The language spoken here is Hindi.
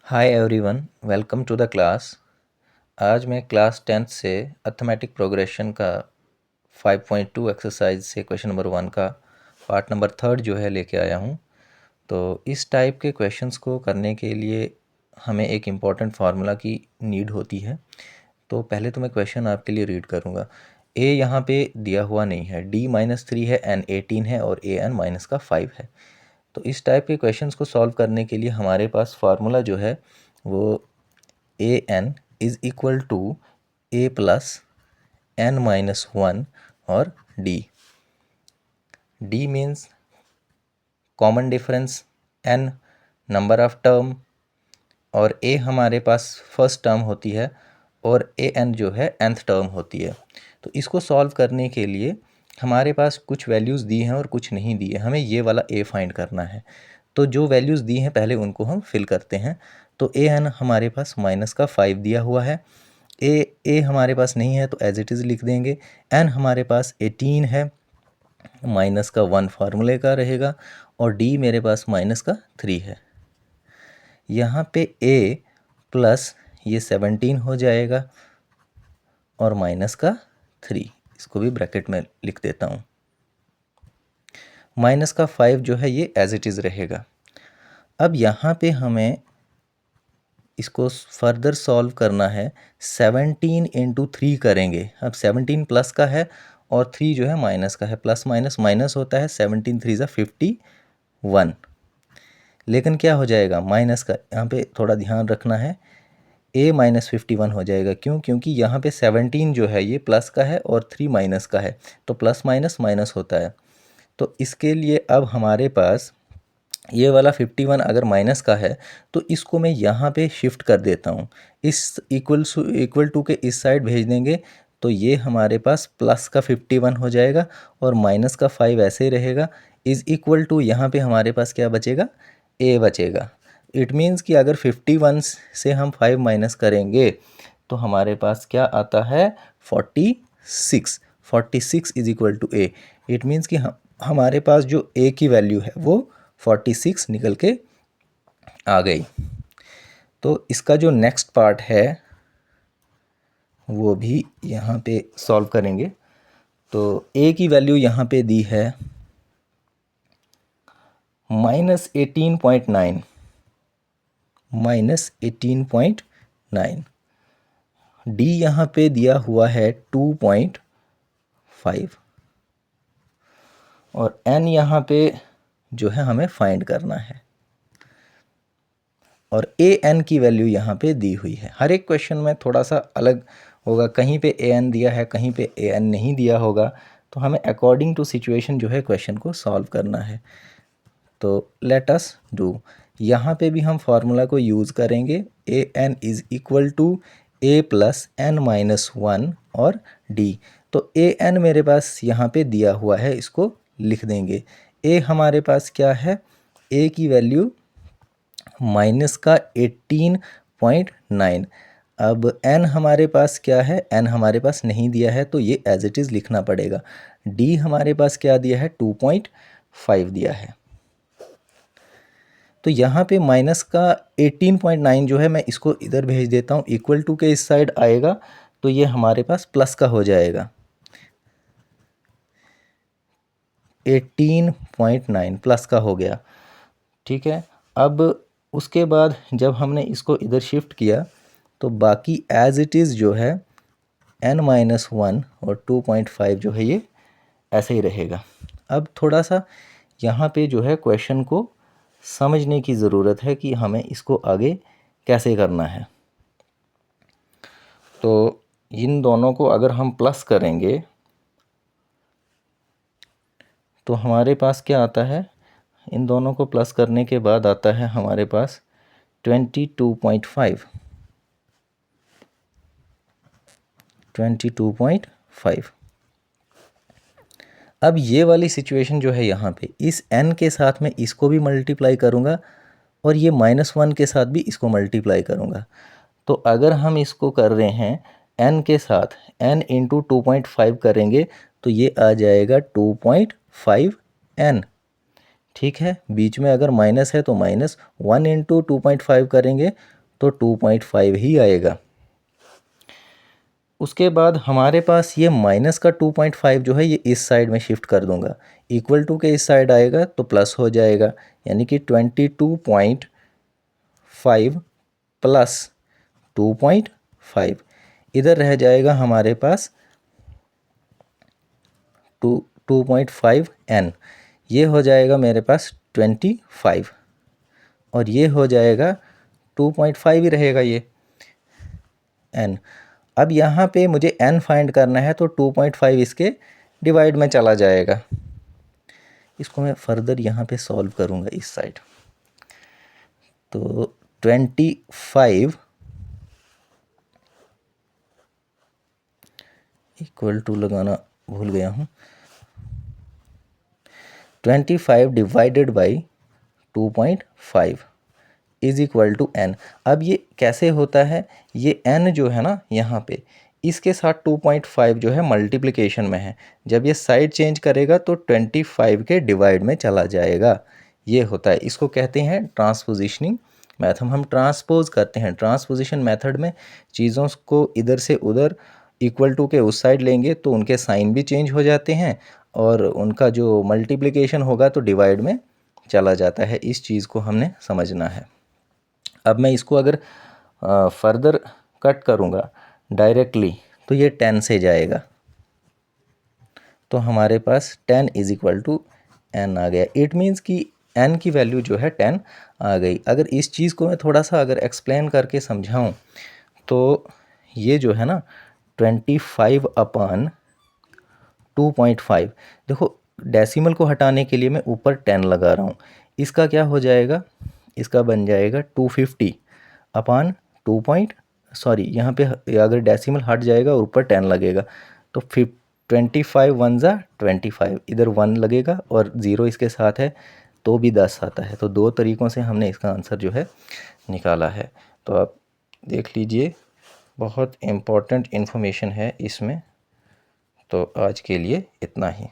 Hi everyone, welcome to the class. आज मैं क्लास 10th से अर्थमेटिक प्रोग्रेशन का 5.2 एक्सरसाइज से क्वेश्चन नंबर 1 का पार्ट नंबर 3 जो है लेके आया हूँ। तो इस टाइप के क्वेश्चंस को करने के लिए हमें एक इम्पॉर्टेंट फार्मूला की नीड होती है। तो पहले तो मैं क्वेश्चन आपके लिए रीड करूँगा। ए यहाँ पे दिया हुआ नहीं है, D-3 है, N 18 है और AN-5 है। तो इस टाइप के क्वेश्चंस को सॉल्व करने के लिए हमारे पास फार्मूला जो है वो AN is equal to A plus N-1 और D means common difference, N number of term और A हमारे पास फर्स्ट टर्म होती है और AN जो है nth टर्म होती है। तो इसको सॉल्व करने के लिए हमारे पास कुछ वैल्यूज़ दी हैं और कुछ नहीं दी है। हमें ये वाला A फाइंड करना है। तो जो वैल्यूज़ दी हैं पहले उनको हम फिल करते हैं। तो AN हमारे पास -5 दिया हुआ है। A हमारे पास नहीं है तो एज इट इज़ लिख देंगे। N हमारे पास 18 है, -1 फार्मूले का रहेगा और D मेरे पास -3 है। यहाँ पे A प्लस ये 17 हो जाएगा और -3, इसको भी ब्रैकेट में लिख देता हूँ। -5 जो है ये एज इट इज़ रहेगा। अब यहाँ पे हमें इसको फर्दर सॉल्व करना है। 17 इंटू 3 करेंगे। अब 17 प्लस का है और 3 जो है माइनस का है। प्लस माइनस माइनस होता है। 17 3 ज़ा 51। लेकिन क्या हो जाएगा माइनस का, यहाँ पे थोड़ा ध्यान रखना है। A -51 हो जाएगा। क्यों? क्योंकि यहाँ पे 17 जो है ये प्लस का है और 3 माइनस का है, तो प्लस माइनस माइनस होता है। तो इसके लिए अब हमारे पास ये वाला 51 अगर माइनस का है तो इसको मैं यहाँ पे शिफ्ट कर देता हूँ। इस इक्वल टू के इस साइड भेज देंगे तो ये हमारे पास प्लस का 51 हो जाएगा और माइनस का 5 ऐसे ही रहेगा। इज़ इक्वल टू यहाँ पे हमारे पास क्या बचेगा? A बचेगा। इट मीन्स कि अगर 51 से हम 5 माइनस करेंगे तो हमारे पास क्या आता है? 46। 46 is equal to A। It means कि हमारे पास जो A की वैल्यू है वो 46 निकल के आ गई। तो इसका जो नेक्स्ट पार्ट है वो भी यहाँ पे सॉल्व करेंगे। तो A की वैल्यू यहाँ पे दी है -18.9, -18.9। D यहाँ पे दिया हुआ है 2.5 और N यहाँ पे जो है हमें फाइंड करना है और AN की वैल्यू यहाँ पे दी हुई है। हर एक क्वेश्चन में थोड़ा सा अलग होगा, कहीं पे AN दिया है, कहीं पे AN नहीं दिया होगा। तो हमें अकॉर्डिंग टू सिचुएशन जो है क्वेश्चन को सॉल्व करना है। तो लेट अस डू। यहाँ पे भी हम फार्मूला को यूज़ करेंगे। AN is equal to A plus N-1 और D। तो AN मेरे पास यहाँ पे दिया हुआ है, इसको लिख देंगे। A हमारे पास क्या है? A की वैल्यू माइनस का 18.9। अब N हमारे पास क्या है? N हमारे पास नहीं दिया है तो ये एज इट इज़ लिखना पड़ेगा। D हमारे पास क्या दिया है? 2.5 दिया है। तो यहाँ पे माइनस का 18.9 जो है मैं इसको इधर भेज देता हूँ। इक्वल टू के इस साइड आएगा तो ये हमारे पास प्लस का हो जाएगा। 18.9 प्लस का हो गया। ठीक है। अब उसके बाद जब हमने इसको इधर शिफ्ट किया तो बाकी एज इट इज़ जो है N-1 और 2.5 जो है ये ऐसे ही रहेगा। अब थोड़ा सा यहाँ पे जो है क्वेश्चन को समझने की ज़रूरत है कि हमें इसको आगे कैसे करना है। तो इन दोनों को अगर हम प्लस करेंगे तो हमारे पास क्या आता है? इन दोनों को प्लस करने के बाद आता है हमारे पास 22.5। 22.5। अब ये वाली सिचुएशन जो है यहाँ पे इस n के साथ में इसको भी मल्टीप्लाई करूँगा और ये -1 के साथ भी इसको मल्टीप्लाई करूँगा। तो अगर हम इसको कर रहे हैं n के साथ n इंटू 2.5 करेंगे तो ये आ जाएगा 2.5n। ठीक है। बीच में अगर माइनस है तो -1 इंटू 2.5 करेंगे तो 2.5 ही आएगा। उसके बाद हमारे पास ये माइनस का 2.5 जो है ये इस साइड में शिफ्ट कर दूंगा, इक्वल टू के इस साइड आएगा तो प्लस हो जाएगा, यानी कि 22.5 प्लस 2.5 इधर रह जाएगा हमारे पास 2.5n, ये हो जाएगा मेरे पास 25 और ये हो जाएगा 2.5 ही रहेगा ये n। अब यहाँ पे मुझे n फाइंड करना है तो 2.5 इसके डिवाइड में चला जाएगा। इसको मैं फर्दर यहाँ पे सॉल्व करूँगा इस साइड, तो 25 इक्वल टू लगाना भूल गया हूँ, 25 divided by 2.5 is equal to n। अब ये कैसे होता है, ये n जो है ना यहाँ पे इसके साथ 2.5 जो है मल्टीप्लिकेशन में है, जब ये साइड चेंज करेगा तो 25 के डिवाइड में चला जाएगा, ये होता है। इसको कहते हैं ट्रांसपोजिशनिंग मेथड। हम ट्रांसपोज करते हैं, ट्रांसपोजिशन मेथड में चीज़ों को इधर से उधर इक्वल टू के उस साइड लेंगे तो उनके साइन भी चेंज हो जाते हैं और उनका जो मल्टीप्लिकेशन होगा तो डिवाइड में चला जाता है। इस चीज़ को हमने समझना है। अब मैं इसको अगर फर्दर कट करूँगा डायरेक्टली तो ये 10 से जाएगा, तो हमारे पास 10 इज इक्वल टू n आ गया। इट मीन्स कि n की वैल्यू जो है 10 आ गई। अगर इस चीज़ को मैं थोड़ा सा अगर एक्सप्लेन करके समझाऊँ तो ये जो है ना 25 अपान 2.5, देखो डेसिमल को हटाने के लिए मैं ऊपर 10 लगा रहा हूँ, इसका क्या हो जाएगा, इसका बन जाएगा 250 अपान यहाँ पे अगर डेसिमल हट जाएगा और ऊपर 10 लगेगा तो 25 वन ज़ा 25, इधर 1 लगेगा और 0 इसके साथ है तो भी 10 आता है। तो दो तरीक़ों से हमने इसका आंसर जो है निकाला है। तो आप देख लीजिए, बहुत इम्पोर्टेंट इन्फॉर्मेशन है इसमें। तो आज के लिए इतना ही।